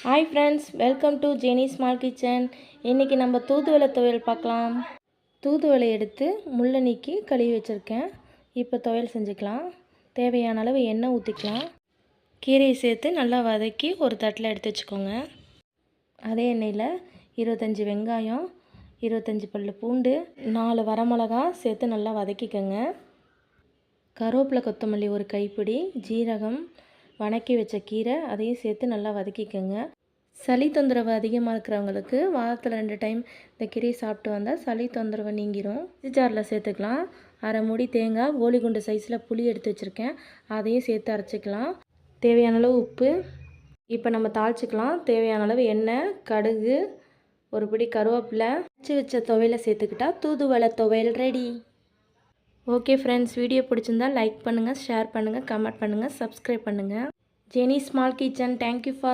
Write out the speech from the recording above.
Hi friends, welcome to Jenny small kitchen. இன்றைக்கி நம்ம தூதுவளை துவையல் பார்க்கலாம். தூதுவளை எடுத்து முள்ளை நீக்கி கழுவி வச்சுருக்கேன். இப்போ துவையல் செஞ்சுக்கலாம். தேவையான அளவு எண்ணெய் ஊற்றிக்கலாம். கீரையை சேர்த்து நல்லா வதக்கி ஒரு தட்டில் எடுத்து வச்சுக்கோங்க. அதே எண்ணெயில் 25 வெங்காயம், 25 பல் பூண்டு, 4 வரமிளகா சேர்த்து நல்லா வதக்கிக்கோங்க. கருவேப்பிலை, கொத்தமல்லி ஒரு கைப்பிடி, ஜீரகம், வணக்கி வச்ச கீரை அதையும் சேர்த்து நல்லா வதக்கிக்கோங்க. சளி தொந்தரவு அதிகமாக இருக்கிறவங்களுக்கு வாரத்தில் 2 டைம் இந்த கீரையை சாப்பிட்டு வந்தால் சளி தொந்தரவு நீங்கிரும். ஜாரில் சேர்த்துக்கலாம். அரை மூடி தேங்காய், கோலி குண்டு சைஸில் புளி எடுத்து வச்சுருக்கேன், அதையும் சேர்த்து அரைச்சிக்கலாம். தேவையான அளவு உப்பு. இப்போ நம்ம தாளிச்சிக்கலாம். தேவையான அளவு எண்ணெய், கடுகு, ஒரு பிடி கருவேப்பிலை, அரைச்சி வச்ச துவையலை சேர்த்துக்கிட்டா தூதுவளை துவையல் ரெடி. ஓகே ஃப்ரெண்ட்ஸ், வீடியோ பிடிச்சிருந்தால் லைக் பண்ணுங்கள், ஷேர் பண்ணுங்கள், கமெண்ட் பண்ணுங்கள், சப்ஸ்கிரைப் பண்ணுங்கள். Jenny small kitchen. Thank you for